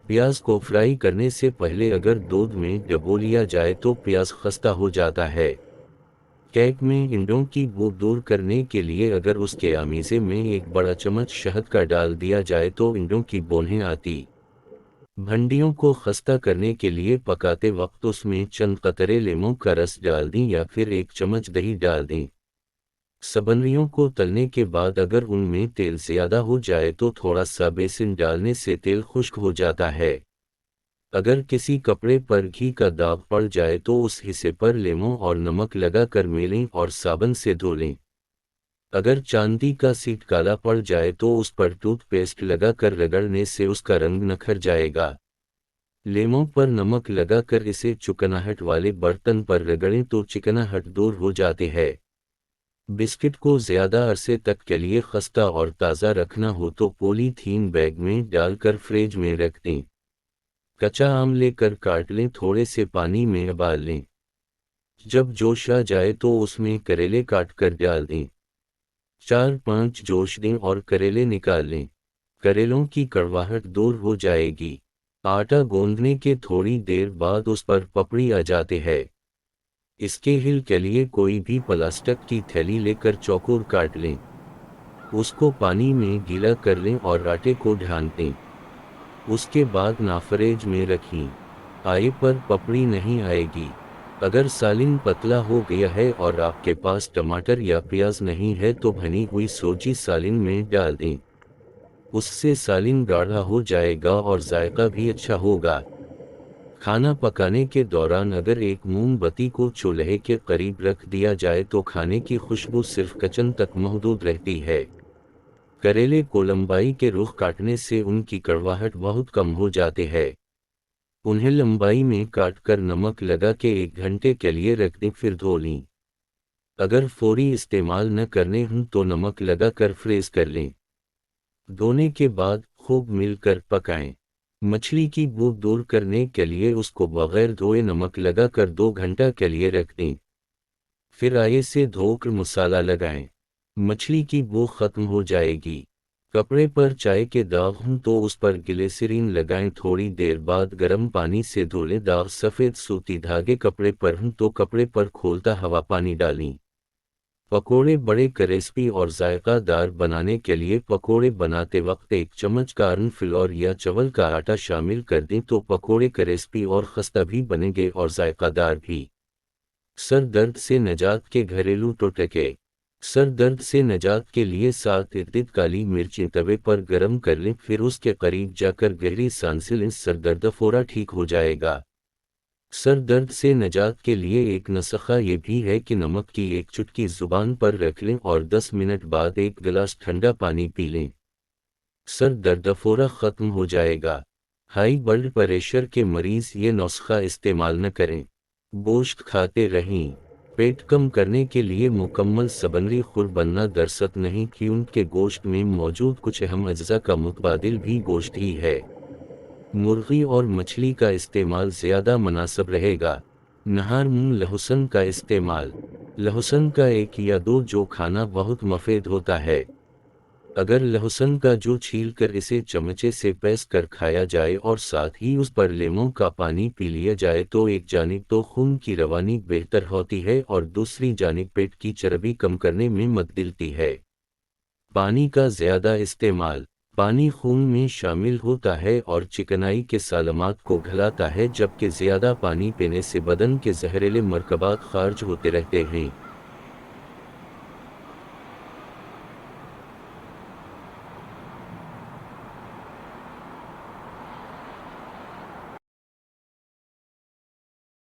प्याज को फ्राई करने से पहले अगर दूध में डबो लिया जाए तो प्याज खस्ता हो जाता है। केक में ईंधों की बू दूर करने के लिए अगर उसके आमीज़े में एक बड़ा चम्मच शहद का डाल दिया जाए तो ईंधों की बूंदें आती। भंडियों को खस्ता करने के लिए पकाते वक्त उसमें चंद कतरे नींबू का रस डाल दें या फिर एक चम्मच दही डाल दें। सबनरियों को तलने के बाद अगर उनमें तेल ज़्यादा हो जाए तो थोड़ा सा बेसन डालने से तेल खुश्क हो जाता है। अगर किसी कपड़े पर घी का दाग पड़ जाए तो उस हिस्से पर नींबू और नमक लगाकर मेलें और साबुन से धो लें। अगर चांदी का सीट काला पड़ जाए तो उस पर टूथपेस्ट लगाकर रगड़ने से उसका रंग निखर जाएगा। नींबू पर नमक लगाकर इसे चिकनाहट वाले बर्तन पर रगड़ें तो चिकनाहट दूर हो जाती है। बिस्किट को ज़्यादा अरसे तक के लिए खस्ता और ताज़ा रखना हो तो पॉलीथीन बैग में डालकर फ्रिज में रख दें। कच्चा आम लेकर काट लें, थोड़े से पानी में उबाल लें। जब जोश आ जाए तो उसमें करेले काट कर डाल दें। 4-5 जोश दें और करेले निकाल लें। करेलों की कड़वाहट दूर हो जाएगी। आटा गूंदने के थोड़ी देर बाद उस पर पपड़ी आ जाते हैं। इसके हिल के लिए कोई भी प्लास्टिक की थैली लेकर चौकोर काट लें। उसको पानी में गीला कर लें और आटे को ढान दें। उसके बाद फ्रिज में रखें। आए पर पपड़ी नहीं आएगी। अगर सालन पतला हो गया है और आपके पास टमाटर या प्याज नहीं है तो भनी हुई सोजी सालन में डाल दें। उससे सालन गाढ़ा हो जाएगा और जायका भी अच्छा होगा। खाना पकाने के दौरान अगर एक मोमबत्ती को चूल्हे के करीब रख दिया जाए तो खाने की खुशबू सिर्फ किचन तक महदूद रहती है। करेले को लंबाई के रुख काटने से उनकी कड़वाहट बहुत कम हो जाती है। उन्हें लंबाई में काटकर नमक लगा के 1 घंटे के लिए रख दें, फिर धो लें। अगर फौरी इस्तेमाल न करने हों तो नमक लगाकर फ्रीज कर लें। धोने के बाद खूब मिलकर पकाएं। मछली की बू दूर करने के लिए उसको बगैर धोए नमक लगाकर 2 घंटा के लिए रख दें। फिर आये से धोकर मसाला लगाएं। मछली की बू खत्म हो जाएगी। कपड़े पर चाय के दाग हों तो उस पर ग्लिसरीन लगाएं, थोड़ी देर बाद गर्म पानी से धो लें। दाग सफ़ेद सूती धागे कपड़े पर हों तो कपड़े पर खोलता हवा पानी डालें। पकोड़े बड़े क्रिस्पी और जायकादार बनाने के लिए पकोड़े बनाते वक्त 1 चम्मच कॉर्नफ्लोर या चावल का आटा शामिल कर दें तो पकोड़े क्रिस्पी और खस्ता भी बनेंगे और जायकादार भी। सर दर्द से निजात के घरेलू टोटके। सर दर्द से निजात के लिए 7 इर्द काली मिर्चें तवे पर गर्म कर लें, फिर उसके करीब जाकर गहरी सांसें लें। सर दर्द फौरा ठीक हो जाएगा। सर दर्द से निजात के लिए एक नुस्खा ये भी है कि नमक की 1 चुटकी जुबान पर रख लें और 10 मिनट बाद 1 गिलास ठंडा पानी पी लें। सर दर्द फौरा ख़त्म हो जाएगा। हाई ब्लड प्रेशर के मरीज़ ये नुस्खा इस्तेमाल न करें। गोश्त खाते रहें। पेट कम करने के लिए मुकम्मल सबनरी खुर बनना दरअसल नहीं कि उनके गोश्त में मौजूद कुछ अहम अज्जा का मुतबादिल भी गोश्त ही है। मुर्गी और मछली का इस्तेमाल ज़्यादा मुनासिब रहेगा। नहार में लहसुन का इस्तेमाल। लहसुन का 1 या 2 जो खाना बहुत मुफीद होता है। अगर लहसुन का जो छील कर इसे चमचे से पेस्ट कर खाया जाए और साथ ही उस पर नींबू का पानी पी लिया जाए तो एक जानिब तो खून की रवानी बेहतर होती है और दूसरी जानिब पेट की चर्बी कम करने में मदद मिलती है। पानी का ज़्यादा इस्तेमाल। पानी खून में शामिल होता है और चिकनाई के सालमात को घलाता है, जबकि ज़्यादा पानी पीने से बदन के जहरीले मरकबात खारिज होते रहते हैं।